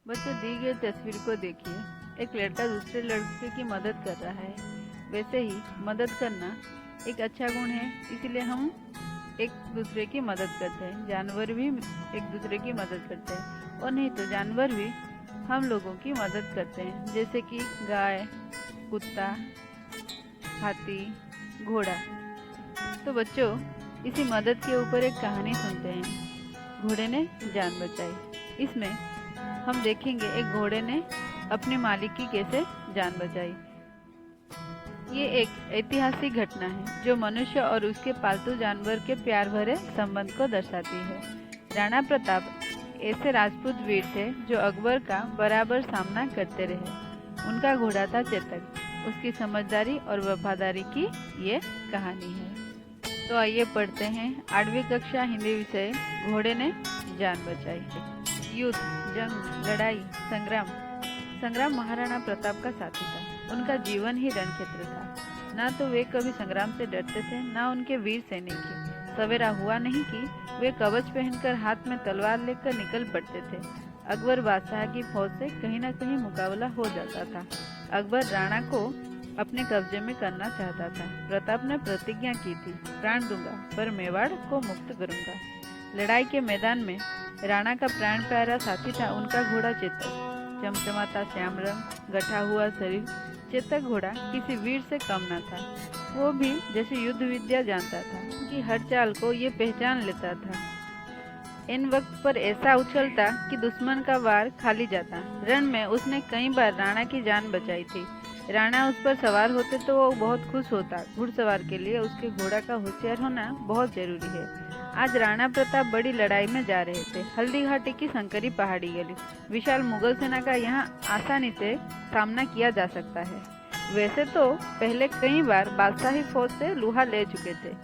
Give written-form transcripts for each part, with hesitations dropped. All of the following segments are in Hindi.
बच्चों, दी गई तस्वीर को देखिए। एक लड़का दूसरे लड़के की मदद कर रहा है। वैसे ही मदद करना एक अच्छा गुण है, इसलिए हम एक दूसरे की मदद करते हैं। जानवर भी एक दूसरे की मदद करते हैं, और नहीं तो जानवर भी हम लोगों की मदद करते हैं, जैसे कि गाय, कुत्ता, हाथी, घोड़ा। तो बच्चों, इसी मदद के ऊपर एक कहानी सुनते हैं, घोड़े ने जान बचाई। इसमें हम देखेंगे एक घोड़े ने अपने मालिक की कैसे जान बचाई। ये एक ऐतिहासिक घटना है जो मनुष्य और उसके पालतू जानवर के प्यार भरे संबंध को दर्शाती है। राणा प्रताप ऐसे राजपूत वीर थे जो अकबर का बराबर सामना करते रहे। उनका घोड़ा था चेतक। उसकी समझदारी और वफादारी की ये कहानी है। तो आइए पढ़ते हैं 8वीं कक्षा हिंदी विषय, घोड़े ने जान बचाई। युद्ध, जंग, लड़ाई, संग्राम। संग्राम महाराणा प्रताप का साथी था। उनका जीवन ही रणक्षेत्र था। ना तो वे कभी संग्राम से डरते थे, ना उनके वीर सैनिक। सवेरा हुआ नहीं कि वे कवच पहनकर हाथ में तलवार लेकर निकल पड़ते थे। अकबर बादशाह की फौज से कहीं न कहीं मुकाबला हो जाता था। अकबर राणा को अपने कब्जे में करना चाहता था। प्रताप ने प्रतिज्ञा की थी, प्राण दूंगा पर मेवाड़ को मुक्त करूंगा। लड़ाई के मैदान में राणा का प्राण प्यारा साथी था उनका घोड़ा चेतक। चमचमाता श्याम रंग, गठा हुआ शरीर। चेतक घोड़ा किसी वीर से कम न था। वो भी जैसे युद्ध विद्या जानता था। उनकी हर चाल को ये पहचान लेता था। इन वक्त पर ऐसा उछलता कि दुश्मन का वार खाली जाता। रण में उसने कई बार राणा की जान बचाई थी। राणा उस पर सवार होते तो वो बहुत खुश होता। घुड़सवार के लिए उसके घोड़ा का होशियार होना बहुत जरूरी है। आज राणा प्रताप बड़ी लड़ाई में जा रहे थे। हल्दी घाटी की संकरी पहाड़ी गली। विशाल मुगल सेना का यहाँ आसानी से सामना किया जा सकता है। वैसे तो पहले कई बार बादशाही फौज से लूहा ले चुके थे।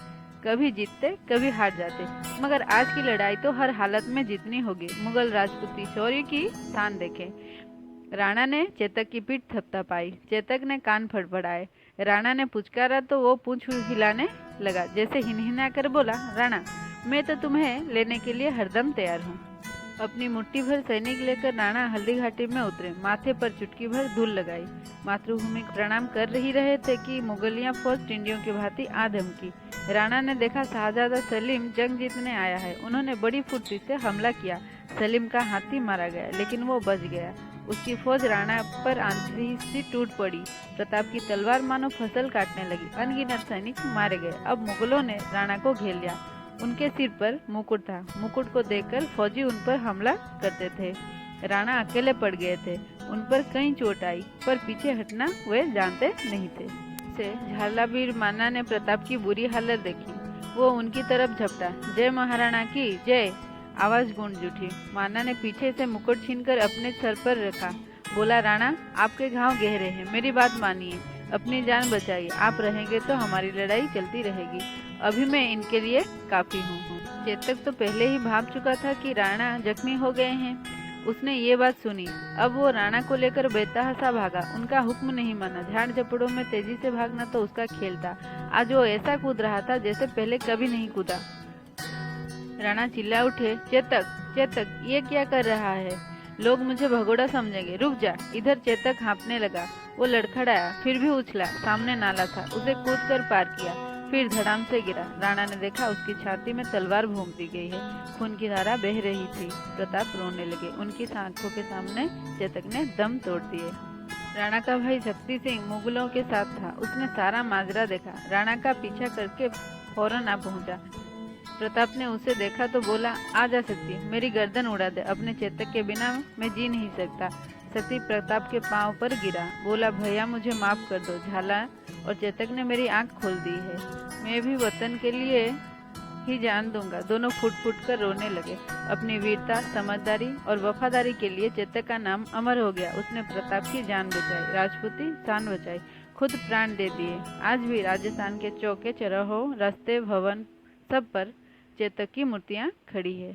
कभी जीतते, कभी हार जाते, मगर आज की लड़ाई तो हर हालत में जीतनी होगी। मुगल राजपूती शौर्य की शान देखें। राणा ने चेतक की पीठ थपथपाई। चेतक ने कान फड़फड़ाए। राणा ने पुचकारा तो वो पूंछ हिलाने लगा, जैसे हिनहिना कर बोला, राणा, मैं तो तुम्हें लेने के लिए हरदम तैयार हूँ। अपनी मुट्ठी भर सैनिक लेकर राणा हल्दी घाटी में उतरे। माथे पर चुटकी भर धूल लगाई। मातृभूमि को प्रणाम कर रहे थे कि मुगलिया फौज टिंडियों की भांति आ धमकी। राणा ने देखा शाहजादा सलीम जंग जीतने आया है। उन्होंने बड़ी फुर्ती से हमला किया। सलीम का हाथी मारा गया, लेकिन वो बच गया। उसकी फौज राणा पर आंधी सी टूट पड़ी। प्रताप की तलवार मानो फसल काटने लगी। अनगिनत सैनिक मारे गए। अब मुगलों ने राणा को घेर लिया। उनके सिर पर मुकुट था। मुकुट को देखकर फौजी उन पर हमला करते थे। राणा अकेले पड़ गए थे। उन पर कई चोट आई, पर पीछे हटना वे जानते नहीं थे। से झालावीर माना ने प्रताप की बुरी हालत देखी। वो उनकी तरफ झपटा। जय महाराणा की जय, आवाज गूंज उठी। माना ने पीछे से मुकुट छीनकर अपने सर पर रखा। बोला, राणा, आपके घाव गहरे हैं, मेरी बात मानिए, अपनी जान बचाइए। आप रहेंगे तो हमारी लड़ाई चलती रहेगी। अभी मैं इनके लिए काफी हूँ। चेतक तो पहले ही भाग चुका था कि राणा जख्मी हो गए हैं। उसने ये बात सुनी। अब वो राणा को लेकर बेतहासा भागा। उनका हुक्म नहीं माना। झाड़ झपड़ों में तेजी से भागना तो उसका खेल था। आज वो ऐसा कूद रहा था जैसे पहले कभी नहीं कूदा। राणा चिल्ला उठे, चेतक, चेतक, ये क्या कर रहा है? लोग मुझे भगोड़ा समझेंगे, रुक जा। इधर चेतक हाँफने लगा। वो लड़खड़ाया, फिर भी उछला। सामने नाला था, उसे कूद कर पार किया, फिर धड़ाम से गिरा। राणा ने देखा उसकी छाती में तलवार भोंक दी गई है। खून की धारा बह रही थी। प्रताप रोने लगे। उनकी आंखों के सामने चेतक ने दम तोड़ दिए। राणा का भाई शक्ति सिंह मुगलों के साथ था। उसने सारा माजरा देखा। राणा का पीछा करके फौरन आ पहुंचा। प्रताप ने उसे देखा तो बोला, आ जा शक्ति, मेरी गर्दन उड़ा दे। अपने चेतक के बिना मैं जी नहीं सकता। शक्ति प्रताप के पांव पर गिरा। बोला, भैया, मुझे माफ कर दो। झाला और चेतक ने मेरी आंख खोल दी है। मैं भी वतन के लिए ही जान दूंगा। दोनों फुट फुट कर रोने लगे। अपनी वीरता, समझदारी और वफादारी के लिए चेतक का नाम अमर हो गया। उसने प्रताप की जान बचाई, राजपूती शान बचाई, खुद प्राण दे दिए। आज भी राजस्थान के चौके, चौराहों, रास्ते, भवन, सब पर चेतक की मूर्तियां खड़ी है।